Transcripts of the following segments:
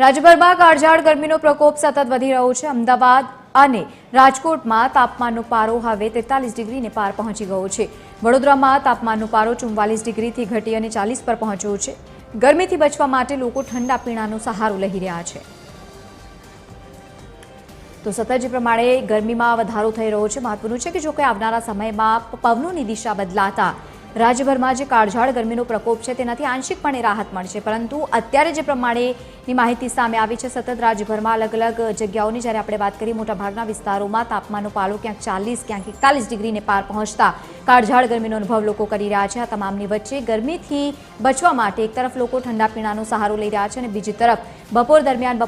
રાજ્યભરમાં કાળઝાળ ગરમીનો પ્રકોપ સતત વધી રહ્યો છે। અમદાવાદ અને રાજકોટમાં તાપમાનનો પારો હવે 43 ડિગ્રીને પાર પહોંચી ગયો છે। વડોદરામાં તાપમાનનો પારો 44 ડિગ્રીથી ઘટી અને 40 પર પહોંચ્યો છે। ગરમીથી બચવા માટે લોકો ઠંડા પીણાનો સહારો લઈ રહ્યા છે। તો સતત જે પ્રમાણે ગરમીમાં વધારો થઈ રહ્યો છે, મહત્વનું છે કે જો કે આવનારા સમયમાં પવનોની દિશા બદલાતા રાજ્યભરમાં જે કાળઝાળ ગરમીનો પ્રકોપ છે તેનાથી આંશિકપણે રાહત મળશે, પરંતુ અત્યારે જે પ્રમાણેની માહિતી સામે આવી છે, સતત રાજ્યભરમાં અલગ અલગ જગ્યાઓની જ્યારે આપણે વાત કરીએ, મોટાભાગના વિસ્તારોમાં તાપમાનનો પારો ક્યાંક 40 ક્યાંક 41 ડિગ્રીને પાર પહોંચતા કાળઝાળ ગરમીનો અનુભવ લોકો કરી રહ્યા છે। આ તમામની વચ્ચે ગરમીથી બચવા માટે એક તરફ લોકો ઠંડા પીણાનો સહારો લઈ રહ્યા છે અને બીજી તરફ બપોર દરમિયાન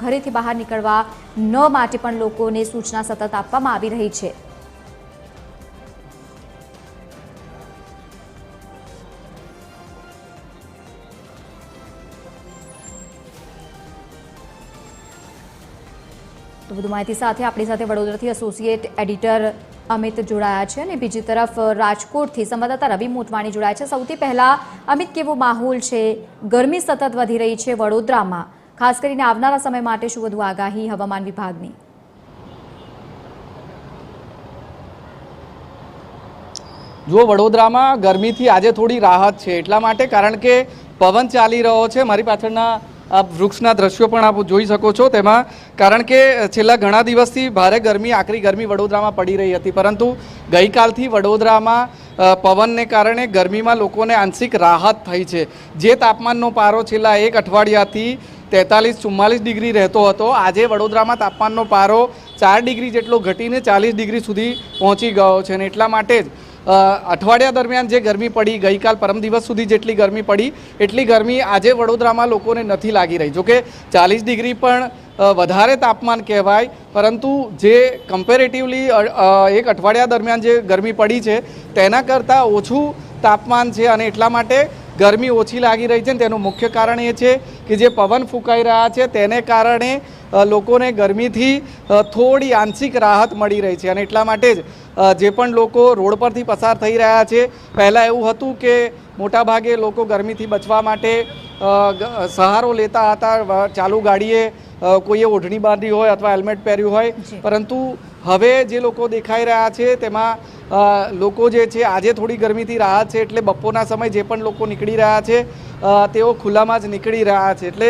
ઘરેથી બહાર નીકળવા ન માટે પણ લોકોને સૂચના સતત આપવામાં આવી રહી છે। તો વધુ માહિતી સાથે આપણી સાથે વડોદરાથી એસોસિએટ એડિટર અમિત જોડાયા છે અને બીજી તરફ રાજકોટથી સંવાદદાતા રવિ મોટવાણી જોડાયા છે। સૌથી પહેલા અમિત, કેવો માહોલ છે? ગરમી સતત વધી રહી છે વડોદરામાં, ખાસ કરીને આવનારા સમય માટે શું વધુ આગાહી હવામાન વિભાગની? જો વડોદરામાં ગરમીથી આજે થોડી રાહત છે, એટલા માટે કારણ કે પવન ચાલી રહ્યો છે। મારી પાછળના આ વૃક્ષના દ્રશ્યો પણ આપ જોઈ શકો છો તેમાં, કારણ કે છેલ્લા ઘણા દિવસથી ભારે ગરમી, આકરી ગરમી વડોદરામાં પડી રહી હતી, પરંતુ ગઈકાલથી વડોદરામાં પવનને કારણે ગરમીમાં લોકોને આંશિક રાહત થઈ છે। જે તાપમાનનો પારો છેલ્લા એક અઠવાડિયાથી 43-44 ડિગ્રી રહેતો હતો, આજે વડોદરામાં તાપમાનનો પારો 4 ડિગ્રી જેટલો ઘટીને 40 ડિગ્રી સુધી પહોંચી ગયો છે અને એટલા માટે જ અઠવાડિયા દરમિયાન જે ગરમી પડી, ગઈકાલ પરમ દિવસ સુધી જેટલી ગરમી પડી એટલી ગરમી આજે વડોદરામાં લોકોને નથી લાગી રહી। જોકે 40 ડિગ્રી પણ વધારે તાપમાન કહેવાય, પરંતુ જે કમ્પેરેટિવલી એક અઠવાડિયા દરમિયાન જે ગરમી પડી છે તેના કરતાં ઓછું તાપમાન છે અને એટલા માટે ગરમી ઓછી લાગી રહી છે। તેનું મુખ્ય કારણ એ છે કે જે પવન ફૂંકાઈ રહ્યા છે તેને કારણે લોકોને ગરમીથી થોડી આંશિક રાહત મળી રહી છે અને એટલા માટે જ જે પણ લોકો રોડ પરથી પસાર થઈ રહ્યા છે, પહેલાં એવું હતું કે મોટાભાગે લોકો ગરમીથી બચવા માટે સહારો લેતા હતા, ચાલુ ગાડીએ કોઈએ ઓઢણી બાંધી હોય અથવા હેલ્મેટ પહેર્યું હોય, પરંતુ હવે જે લોકો દેખાઈ રહ્યા છે તેમાં લોકો જે છે આજે થોડી ગરમીથી રાહત છે, એટલે બપોરના સમય જે પણ લોકો નીકળી રહ્યા છે તેઓ ખુલ્લામાં જ નીકળી રહ્યા છે। એટલે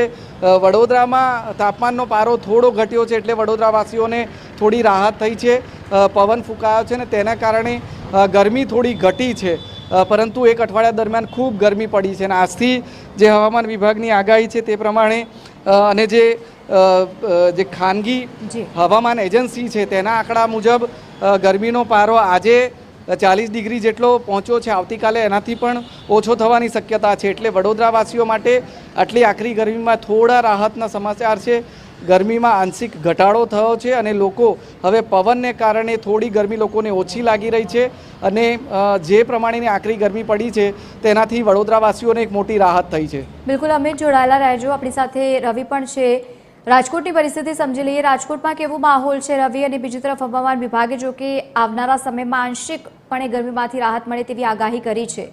વડોદરામાં તાપમાનનો પારો થોડો ઘટ્યો છે, એટલે વડોદરાવાસીઓને થોડી રાહત થઈ છે। પવન ફૂંકાયો છે ને તેના કારણે ગરમી થોડી ઘટી છે, પરંતુ એક અઠવાડિયા દરમિયાન ખૂબ ગરમી પડી છે અને આજથી જે હવામાન વિભાગની આગાહી છે તે પ્રમાણે અને જે ખાનગી હવામાન એજન્સી છે તેના આંકડા મુજબ ગરમીનો પારો આજે 40 ડિગ્રી જેટલો પહોંચ્યો છે, આવતીકાલે એનાથી પણ ઓછો થવાની શક્યતા છે। એટલે વડોદરાવાસીઓ માટે આટલી આકરી ગરમીમાં થોડા રાહતના સમાચાર છે। ગરમીમાં આંશિક ઘટાડો થયો છે અને લોકો હવે પવનને કારણે થોડી ગરમી લોકોને ઓછી લાગી રહી છે અને જે પ્રમાણેની આકરી ગરમી પડી છે તેનાથી વડોદરાવાસીઓને એક મોટી રાહત થઈ છે। બિલકુલ અમિત, જોડાયેલા રહેજો, આપણી સાથે રવિ પણ છે। રાજકોટની પરિસ્થિતિ સમજી લઈએ। રાજકોટમાં કેવો માહોલ છે રવિ? અને બીજી તરફ હવામાન વિભાગે જો કે આવનારા સમયમાં આંશિકપણે ગરમીમાંથી રાહત મળે તેવી આગાહી કરી છે।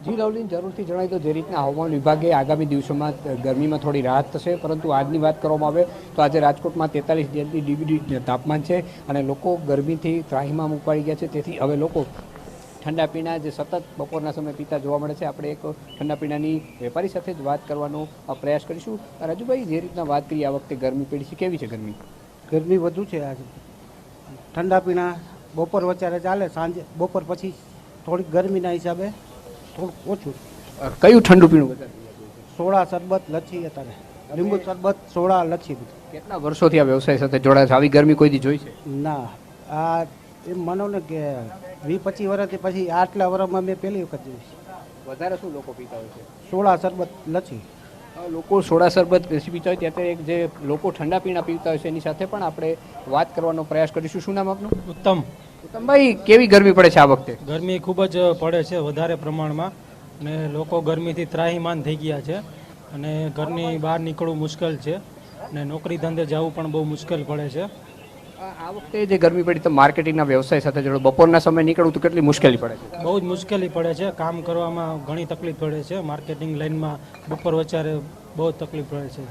જી લવલીન, જરૂરથી જણાવી દો, જે રીતના હવામાન વિભાગે આગામી દિવસોમાં ગરમીમાં થોડી રાહત થશે, પરંતુ આજની વાત કરવામાં આવે તો આજે રાજકોટમાં 43 ડિગ્રી તાપમાન છે અને લોકો ગરમીથી ત્રાહીમામ મુકાઈ ગયા છે। તેથી હવે લોકો ઠંડા પીણા જે સતત બપોરના સમયે પીતા જોવા મળે છે। આપણે એક ઠંડા પીણાની વેપારી સાથે જ વાત કરવાનો પ્રયાસ કરીશું। રાજુભાઈ, જે રીતના વાત કરી આ વખતે ગરમી પડી છે, કેવી છે ગરમી? ગરમી વધુ છે આજે। ઠંડા પીણા બપોર વચ્ચે ચાલે, સાંજે બપોર પછી થોડીક ગરમીના હિસાબે થોડુંક ઓછું। કયું ઠંડુ પીણું વધારે? સોડા, શરબત, લચ્છી, અત્યારે લીંબુ શરબત, સોડા, લચ્છી। કેટલા વર્ષોથી આ વ્યવસાય સાથે જોડાયા છે? આવી ગરમી કોઈ દી જોઈ છે? ના, આ એમ માનો ને કે 20-25 વર્ષથી પછી આટલા વર્ષમાં મેં પહેલી વખત જોઈ છે। વધારે શું લોકો પીતા હોય છે? સોડા, શરબત, લચ્છી। લોકો સોડા શરબત બેસી પીતા હોય ત્યારે એક જે લોકો ઠંડા પીણા પીતા હોય છે એની સાથે પણ આપણે વાત કરવાનો પ્રયાસ કરીશું। શું નામ આપનું? ઉત્તમ। ઉત્તમભાઈ, કેવી ગરમી પડે છે આ વખતે? ગરમી ખૂબ જ પડે છે, વધારે પ્રમાણમાં, અને લોકો ગરમીથી ત્રાહીમાન થઈ ગયા છે અને ઘરની બહાર નીકળવું મુશ્કેલ છે અને નોકરી ધંધે જવું પણ બહુ મુશ્કેલ પડે છે। આ વખતે જે ગરમી પડી તો માર્કેટિંગના વ્યવસાય સાથે જોડો બપોરના સમય નીકળવું તો કેટલી મુશ્કેલી પડે છે? બહુ જ મુશ્કેલી પડે છે, કામ કરવામાં ઘણી તકલીફ પડે છે, માર્કેટિંગ લાઇનમાં બપોર વચારે બહુ તકલીફ પડે છે.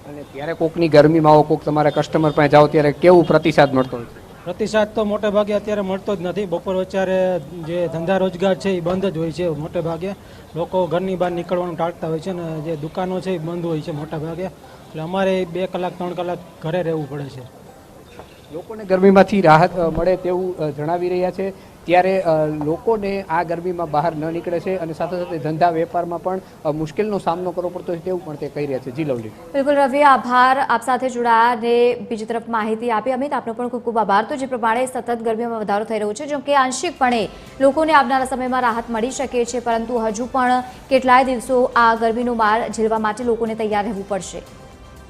અને ત્યારે કોકની ગરમીમાં આવો કોક તમારા કસ્ટમર પાસે જાઓ ત્યારે કેવું પ્રતિસાદ મળતો હોય છે? પ્રતિસાદ તો મોટે ભાગે અત્યારે મળતો જ નથી. બપોર વચારે જે ધંધા રોજગાર છે એ બંધ જ હોય છે. મોટે ભાગે લોકો ઘરની બહાર નીકળવાનું ટાળતા હોય છે અને જે દુકાનો છે એ બંધ હોય છે મોટા ભાગે. એટલે અમારે 2 કલાક 3 કલાક ઘરે રહેવું પડે છે. લોકોને ગરમીમાંથી રાહત મળે તેવું જણાવી રહ્યા છે. ત્યારે લોકોને આ ગરમીમાં બહાર ન નીકળે છે અને સાથે સાથે ધંધા વેપારમાં પણ મુશ્કેલીનો સામનો કરવો પડતો હોય તેવું પણ તે કહી રહ્યા છે. જી લવલી. બિલકુલ રવિ, આભાર આપ સાથે જોડાયા અને બીજી તરફ માહિતી આપી. અમિત, આપનો પણ ખૂબ ખૂબ આભાર. તો જે પ્રમાણે સતત ગરમીમાં વધારો થઈ રહ્યો છે, જો કે આંશિકપણે લોકોને આવનારા સમયમાં રાહત મળી શકે છે, પરંતુ હજુ પણ કેટલાય દિવસો આ ગરમીનો માર ઝીલવા માટે લોકોને તૈયાર રહેવું પડશે.